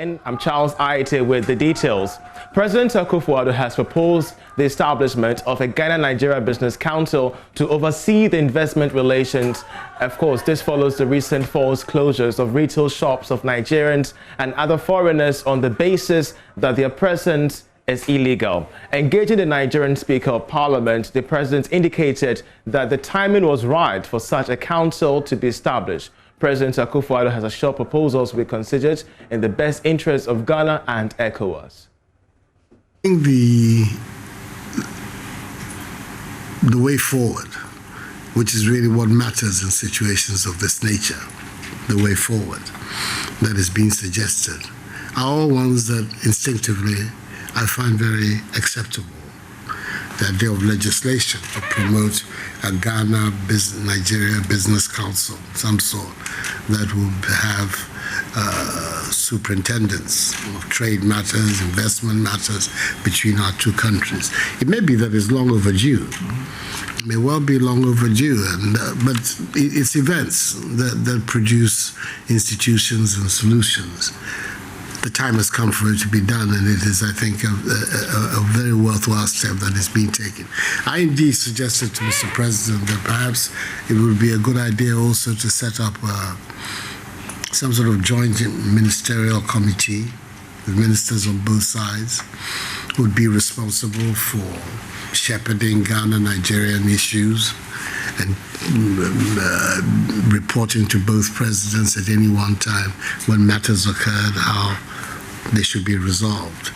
again, I'm Charles Aite with the details. President Akufo-Addo has proposed the establishment of a Ghana-Nigeria Business Council to oversee the investment relations. Of course, this follows the recent forced closures of retail shops of Nigerians and other foreigners on the basis that their presence is illegal. Engaging the Nigerian Speaker of Parliament, the President indicated that the timing was right for such a council to be established. President Akufo-Addo has assured proposals will be considered in the best interests of Ghana and ECOWAS. I think the way forward, which is really what matters in situations of this nature, the way forward that is being suggested, are all ones that instinctively I find very acceptable. The idea of legislation to promote a Ghana-Nigeria Business Council, some sort, that would have superintendents of trade matters, investment matters between our two countries. It may be that it's long overdue. It may well be long overdue, but it's events that produce institutions and solutions. The time has come for it to be done, and it is, I think, a very worthwhile step that is being taken. I indeed suggested to Mr. President that perhaps it would be a good idea also to set up some sort of joint ministerial committee with ministers on both sides who would be responsible for shepherding Ghana-Nigerian issues and reporting to both presidents at any one time when matters occurred, how they should be resolved.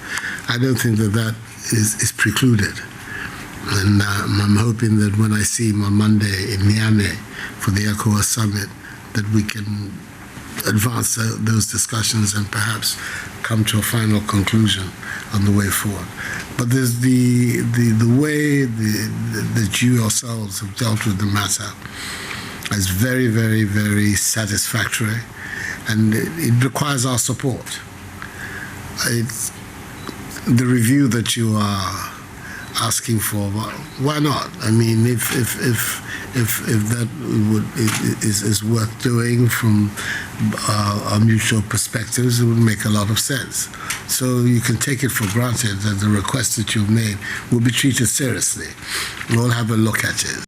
I don't think that is precluded. And I'm hoping that when I see him on Monday in Niamey for the ECOWAS summit, that we can advance those discussions and perhaps come to a final conclusion on the way forward. But there's the way that you yourselves have dealt with the matter is very, very, very satisfactory, and it requires our support. It's the review that you are asking for. Why not? I mean, if that is worth doing from our mutual perspectives, it would make a lot of sense. So you can take it for granted that the request that you've made will be treated seriously. We'll have a look at it.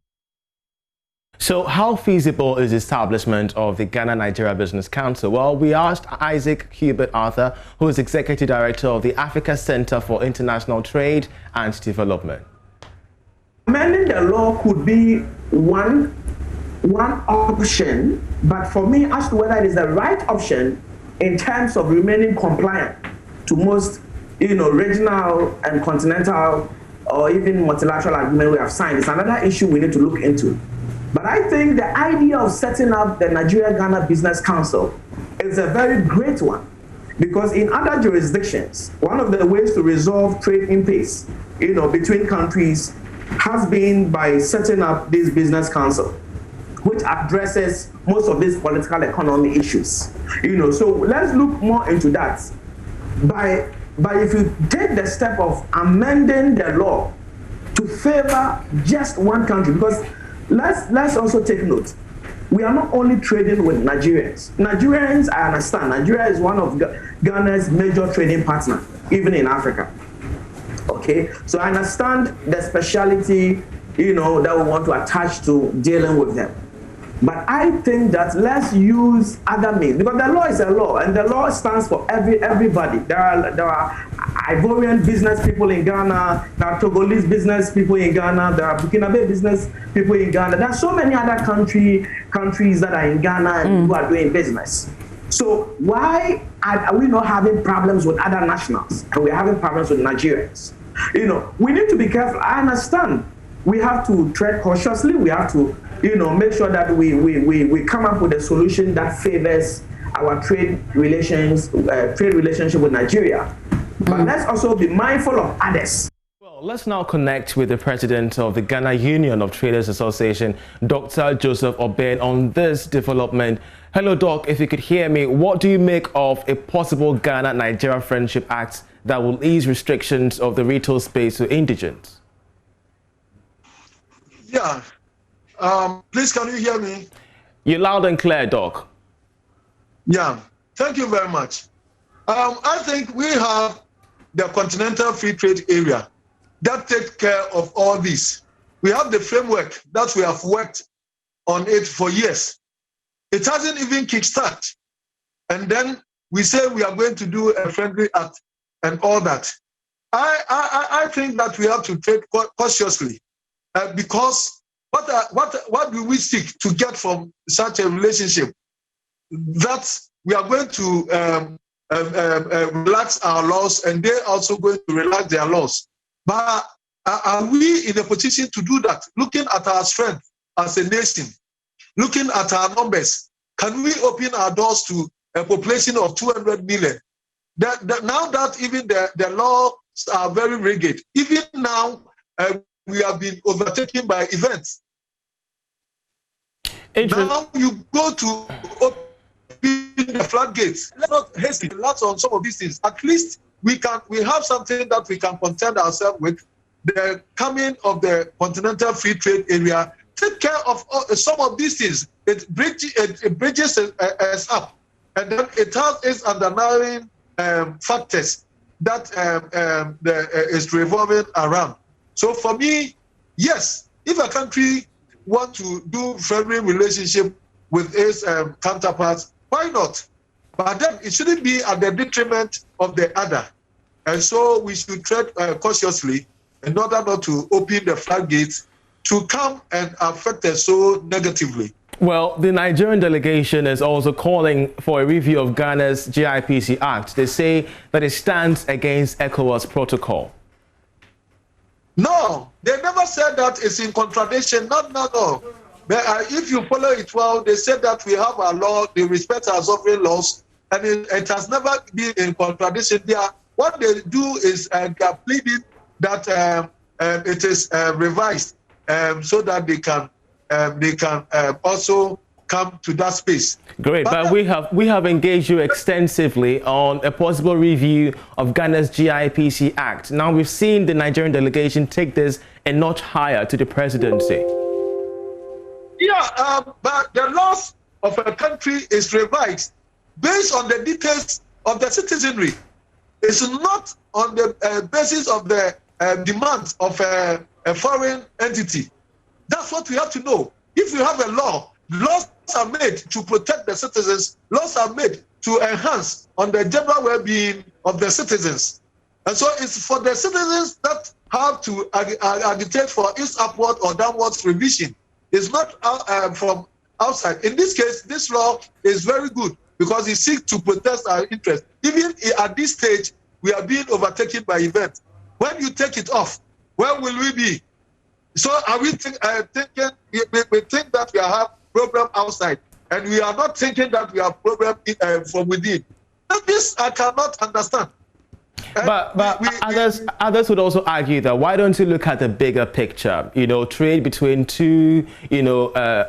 So how feasible is the establishment of the Ghana-Nigeria Business Council? Well, we asked Isaac Hubert Arthur, who is Executive Director of the Africa Center for International Trade and Development. Amending the law could be one option, but for me, as to whether it is the right option in terms of remaining compliant to most, regional and continental or even multilateral agreement we have signed, is another issue we need to look into. But I think the idea of setting up the Nigeria-Ghana Business Council is a very great one, because in other jurisdictions, one of the ways to resolve trade impasse, between countries has been by setting up this business council, which addresses most of these political economy issues. So let's look more into that. By if you take the step of amending the law to favor just one country, because let's also take note, we are not only trading with Nigerians. Nigerians, I understand, Nigeria is one of Ghana's major trading partners, even in Africa. Okay, so I understand the speciality, that we want to attach to dealing with them. But I think that let's use other means, because the law is a law, and the law stands for everybody. There are Ivorian business people in Ghana, there are Togolese business people in Ghana, there are Burkinabe business people in Ghana. There are so many other countries that are in Ghana and who are doing business. So why are we not having problems with other nationals and we're having problems with Nigerians? We need to be careful. I understand we have to tread cautiously. We have to, make sure that we come up with a solution that favors our trade relationship with Nigeria. But let's also be mindful of others. Well, let's now connect with the president of the Ghana Union of Traders Association, Dr. Joseph Oben, on this development. Hello, Doc. If you could hear me, what do you make of a possible Ghana-Nigeria Friendship Act that will ease restrictions of the retail space to indigents? Yeah. Please, can you hear me? You're loud and clear, Doc. Yeah. Thank you very much. I think we have the Continental Free Trade Area that takes care of all this. We have the framework that we have worked on it for years. It hasn't even kickstarted. And then we say we are going to do a friendly act and all that. I think that we have to take cautiously because what do we seek to get from such a relationship? That we are going to relax our laws and they're also going to relax their laws. But are we in a position to do that? Looking at our strength as a nation, looking at our numbers, can we open our doors to a population of 200 million? Now that even the laws are very rigid, even now we have been overtaken by events. Now you go to open the floodgates. Let's not hasten on some of these things. At least we have something that we can contend ourselves with. The coming of the Continental Free Trade Area take care of some of these things. It bridges us up, and then it has its underlying factors that is revolving around. So for me, yes, if a country want to do friendly relationship with its counterparts, why not? But then it shouldn't be at the detriment of the other. And so we should tread cautiously in order not to open the floodgates to come and affect us so negatively. Well, the Nigerian delegation is also calling for a review of Ghana's GIPC Act. They say that it stands against ECOWAS protocol. No, they never said that it's in contradiction. No. But, if you follow it well, they said that we have our law, they respect our sovereign laws, and it has never been in contradiction. What they do is they are pleading that it is revised so that they can also come to that space. Great, but we have engaged you extensively on a possible review of Ghana's GIPC Act. Now we've seen the Nigerian delegation take this a notch higher to the presidency. Yeah, but the laws of a country is revised based on the details of the citizenry. It's not on the basis of the demands of a foreign entity. That's what we have to know. If you have a law, laws are made to protect the citizens. Laws are made to enhance on the general well-being of the citizens. And so it's for the citizens that have to agitate for its upward or downwards revision. It's not from outside. In this case, this law is very good because it seeks to protect our interests. Even at this stage, we are being overtaken by events. When you take it off, where will we be? So are we thinking, we think that we have problem outside, and we are not thinking that we have problem from within. This I cannot understand. But others would also argue that why don't you look at the bigger picture? You know, trade between two,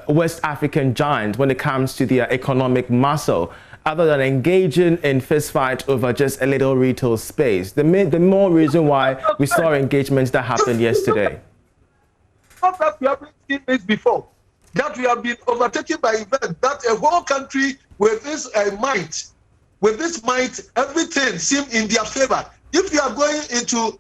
West African giants when it comes to their economic muscle, other than engaging in fistfight over just a little retail space. The more reason why we saw engagements that happened yesterday. Not that we haven't seen this before. That we have been overtaken by events. That a whole country with this might, everything seems in their favor. If you are going into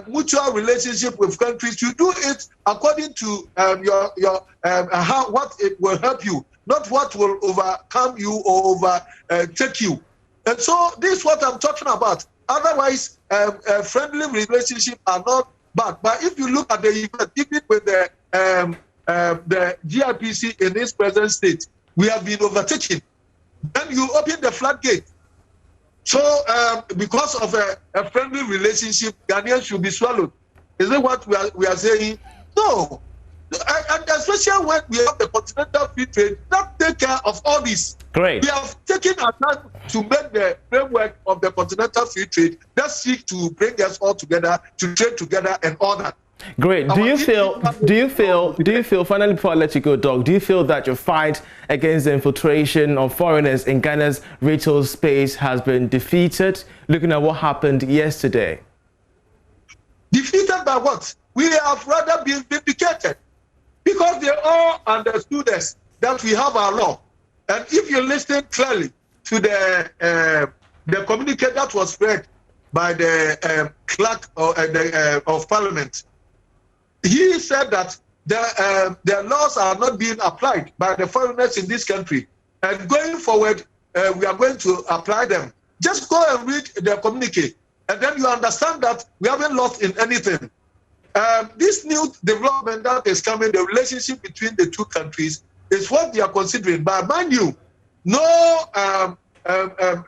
mutual relationship with countries, you do it according to what it will help you, not what will overcome you or overtake you. And so this is what I'm talking about. Otherwise, friendly relationships are not bad. But if you look at the event, even with the GIPC in its present state, we have been overtaken. Then you open the floodgate. So because of a friendly relationship, Ghanaians should be swallowed. Is that what we are saying? No. And especially when we have the Continental Free Trade, that take care of all this. Great. We have taken our time to make the framework of the Continental Free Trade that seek to bring us all together, to trade together and all that. Great. Do you feel, finally before I let you go, Doc, do you feel that your fight against the infiltration of foreigners in Ghana's retail space has been defeated, looking at what happened yesterday? Defeated by what? We have rather been vindicated because they all understood us that we have our law. And if you listen clearly to the the communique that was read by the clerk of Parliament, he said that the laws are not being applied by the foreigners in this country. And going forward, we are going to apply them. Just go and read the communique, and then you understand that we haven't lost in anything. This new development that is coming, the relationship between the two countries, is what they are considering. But mind you, no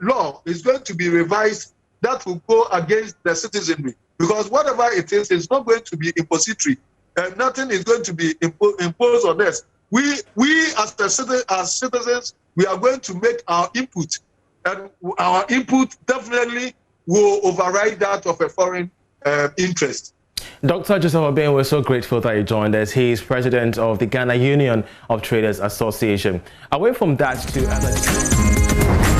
law is going to be revised that will go against the citizenry, because whatever it is, it's not going to be impository. Nothing is going to be imposed on us. We as citizens, we are going to make our input, and our input definitely will override that of a foreign interest. Dr. Joseph Obeng, we're so grateful that you joined us. He is president of the Ghana Union of Traders Association. Away from that to other...